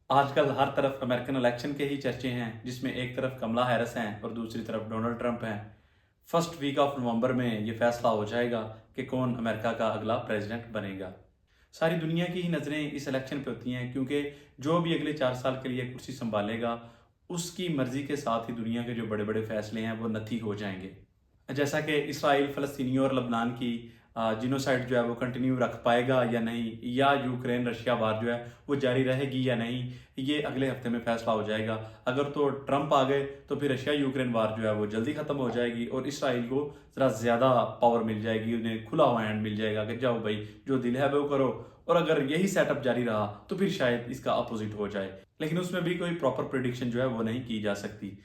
आजकल हर तरफ American election के ही चर्चे हैं, जिसमें एक तरफ कमला हैरिस हैं और दूसरी तरफ डोनाल्ड ट्रंप हैं। फर्स्ट वीक ऑफ नवंबर में ये फैसला हो जाएगा कि कौन अमेरिका का अगला प्रेसिडेंट बनेगा। सारी दुनिया की ही नज़रें इस इलेक्शन पे होती हैं, क्योंकि जो भी अगले 4 साल के लिए कुर्सी संभालेगा उसकी मर्जी के साथ ही दुनिया के जो बड़े बड़े फैसले हैं वो नथी हो जाएंगे। जैसा कि इसराइल फ़लस्तीनियों और लबनान की जिनोसाइड जो है वो कंटिन्यू रख पाएगा या नहीं, या यूक्रेन रशिया वार जो है वो जारी रहेगी या नहीं, ये अगले हफ्ते में फैसला हो जाएगा। अगर तो ट्रंप आ गए तो फिर रशिया यूक्रेन वार जो है वो जल्दी ख़त्म हो जाएगी और इसराइल को ज़रा ज़्यादा पावर मिल जाएगी, उन्हें खुला हुआ हैंड मिल जाएगा कि जाओ भाई जो दिल है वो करो। और अगर यही सेटअप जारी रहा तो फिर शायद इसका अपोजिट हो जाए, लेकिन उसमें भी कोई प्रॉपर प्रिडिक्शन जो है वो नहीं की जा सकती।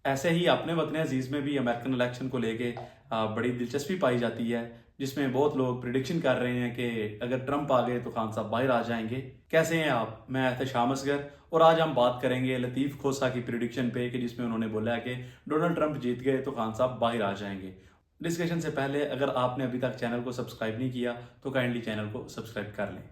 ऐसे ही अपने वतन अजीज़ में भी अमेरिकन इलेक्शन को लेके बड़ी दिलचस्पी पाई जाती है, जिसमें बहुत लोग प्रिडिक्शन कर रहे हैं कि अगर ट्रंप आ गए तो खान साहब बाहर आ जाएंगे। कैसे हैं आप? मैं एहतशाम असगर और आज हम बात करेंगे लतीफ़ खोसा की प्रिडिक्शन पे कि जिसमें उन्होंने बोला है कि डोनाल्ड ट्रंप जीत गए तो खान साहब बाहर आ जाएंगे। डिस्कशन से पहले अगर आपने अभी तक चैनल को सब्सक्राइब नहीं किया तो काइंडली चैनल को सब्सक्राइब कर लें।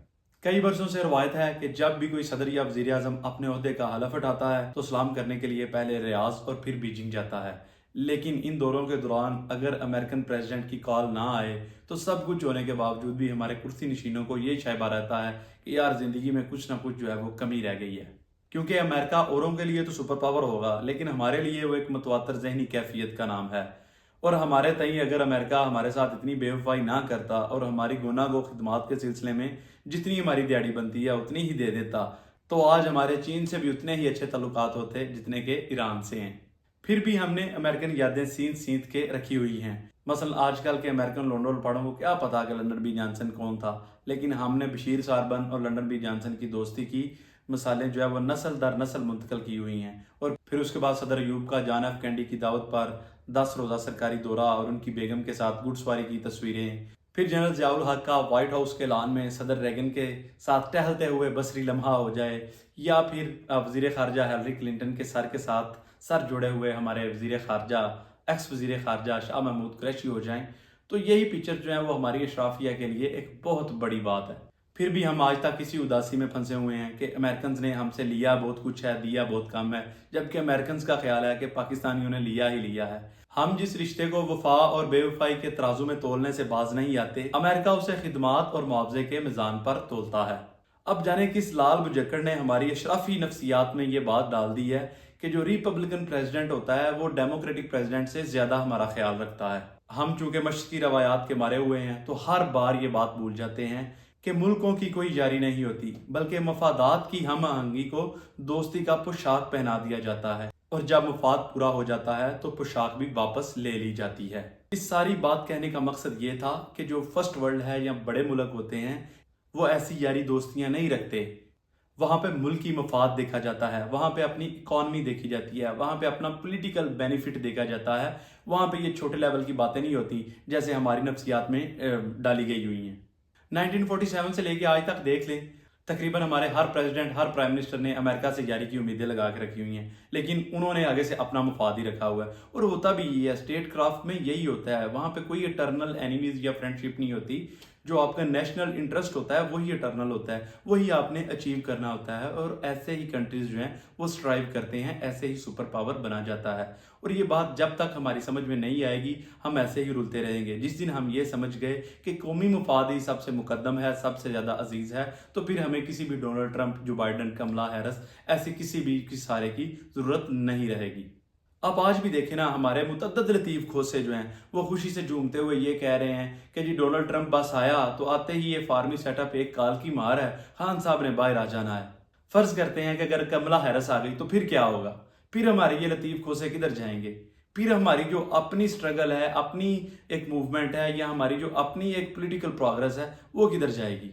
कई वर्षों से रवायत है कि जब भी कोई सदर या वज़ीर आज़म अपने ओहदे का हलफ उठाता है तो सलाम करने के लिए पहले रियाज और फिर बीजिंग जाता है। लेकिन इन दौरों के दौरान अगर अमेरिकन प्रेसिडेंट की कॉल ना आए तो सब कुछ होने के बावजूद भी हमारे कुर्सी नशीनों को ये शायबा रहता है कि यार ज़िंदगी में कुछ ना कुछ जो है वो कमी रह गई है। क्योंकि अमेरिका औरों के लिए तो सुपर पावर होगा, लेकिन हमारे लिए वो एक मतवातर जहनी कैफियत का नाम है। और हमारे तई अगर अमेरिका हमारे साथ इतनी बेवफाई ना करता और हमारी गुनाह गो खिदमात के सिलसिले में जितनी हमारी दिहाड़ी बनती है उतनी ही दे देता, तो आज हमारे चीन से भी उतने ही अच्छे ताल्लुकात होते जितने के ईरान से हैं। फिर भी हमने अमेरिकन यादें सींत सींत के रखी हुई हैं। मसलन आजकल के अमेरिकन लोंडोल पाड़ों को क्या पता कि लंदन बी जॉनसन कौन था, लेकिन हमने बशीर सारबन और लंदन बी जॉनसन की दोस्ती की मिसालें जो है वो नस्ल दर नस्ल मुंतकल की हुई हैं। और फिर उसके बाद सदर अयूब का जॉन एफ कैनेडी की दावत पर 10 रोज़ा सरकारी दौरा और उनकी बेगम के साथ घुड़सवारी की तस्वीरें, फिर जनरल ज़ियाउल हक का व्हाइट हाउस के ऐलान में सदर रेगन के साथ टहलते हुए बसरी लम्हा हो जाए, या फिर वज़ीर ख़ारजा हिलरी क्लिंटन के सर के साथ सर जुड़े हुए हमारे वज़ीर ख़ारजा एक्स वज़ीर ख़ारजा शाह महमूद कुरैशी हो जाएं, तो यही पिक्चर जो है वो हमारी अशराफिया के लिए एक बहुत बड़ी बात है। फिर भी हम आज तक किसी उदासी में फंसे हुए हैं कि अमेरिकन ने हमसे लिया बहुत कुछ है, दिया बहुत कम है, जबकि अमेरिकन का ख्याल है कि पाकिस्तानियों ने लिया ही लिया है। हम जिस रिश्ते को वफा और बेवफाई के तराजू में तोलने से बाज नहीं आते, अमेरिका उसे खिदमात और मुआवजे के मिजान पर तोलता है। अब जाने किस लाल बुजक्कड़ ने हमारी अशराफी नफ्सियात में ये बात डाल दी है कि जो रिपब्लिकन प्रेसिडेंट होता है वो डेमोक्रेटिक प्रेसिडेंट से ज्यादा हमारा ख्याल रखता है। हम चूंकि मशरकी रवायात के मारे हुए हैं तो हर बार ये बात भूल जाते हैं कि मुल्कों की कोई जारी नहीं होती, बल्कि मफादात की हम आहंगी को दोस्ती का पोशाक पहना दिया जाता है, और जब मफाद पूरा हो जाता है तो पोशाक भी वापस ले ली जाती है। इस सारी बात कहने का मकसद ये था कि जो फर्स्ट वर्ल्ड है या बड़े मुल्क होते हैं वो ऐसी यारी दोस्तियां नहीं रखते। वहाँ पे मुल्की मफाद देखा जाता है, वहाँ पे अपनी इकॉनमी देखी जाती है, वहाँ पे अपना पॉलिटिकल बेनिफिट देखा जाता है। वहाँ पे ये छोटे लेवल की बातें नहीं होती जैसे हमारी नफ्सियात में डाली गई हुई हैं। 1947 से लेके आज तक देख लें, तकरीबन हमारे हर प्रेसिडेंट हर प्राइम मिनिस्टर ने अमेरिका से जारी की उम्मीदें लगा के रखी हुई हैं, लेकिन उन्होंने आगे से अपना मफाद ही रखा हुआ है। और होता भी ये है, स्टेट क्राफ्ट में यही होता है, वहाँ पे कोई इटर्नल एनिमीज या फ्रेंडशिप नहीं होती। जो आपका नेशनल इंटरेस्ट होता है वही इटर्नल होता है, वही आपने अचीव करना होता है। और ऐसे ही कंट्रीज जो हैं वो स्ट्राइव करते हैं, ऐसे ही सुपर पावर बना जाता है। और ये बात जब तक हमारी समझ में नहीं आएगी हम ऐसे ही रुलते रहेंगे। जिस दिन हम ये समझ गए कि कौमी मफाद ही सबसे मुकद्दम है, सबसे ज़्यादा अजीज़ है, तो फिर हमें किसी भी डोनाल्ड ट्रंप, जो बाइडन, कमला हैरिस ऐसे किसी भी सारे की ज़रूरत नहीं रहेगी। आप आज भी देखें ना, हमारे मुतअद्दिद लतीफ़ खोसे जो हैं वो खुशी से झूमते हुए ये कह रहे हैं कि जी डोनाल्ड ट्रंप बस आया तो आते ही ये फार्मी सेटअप एक काल की मार है, खान साहब ने बाहर आ जाना है। फ़र्ज़ करते हैं कि अगर कमला हैरिस आ गई तो फिर क्या होगा? फिर हमारे ये लतीफ़ खोसे किधर जाएंगे? फिर हमारी जो अपनी स्ट्रगल है, अपनी एक मूवमेंट है, या हमारी जो अपनी एक पॉलिटिकल प्रोग्रेस है वो किधर जाएगी?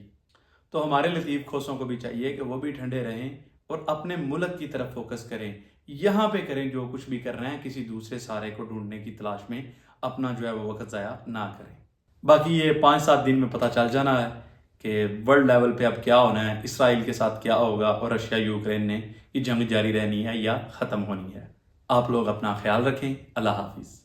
तो हमारे लतीफ़ खोसों को भी चाहिए कि वो भी ठंडे रहें और अपने मुल्क की तरफ फोकस करें। यहाँ पे करें जो कुछ भी कर रहे हैं, किसी दूसरे सारे को ढूंढने की तलाश में अपना जो है वो वक्त ज़ाया ना करें। बाकी ये 5-7 दिन में पता चल जाना है कि वर्ल्ड लेवल पे अब क्या होना है, इसराइल के साथ क्या होगा और रशिया यूक्रेन ने ये जंग जारी रहनी है या ख़त्म होनी है। आप लोग अपना ख्याल रखें। अल्लाह हाफिज़।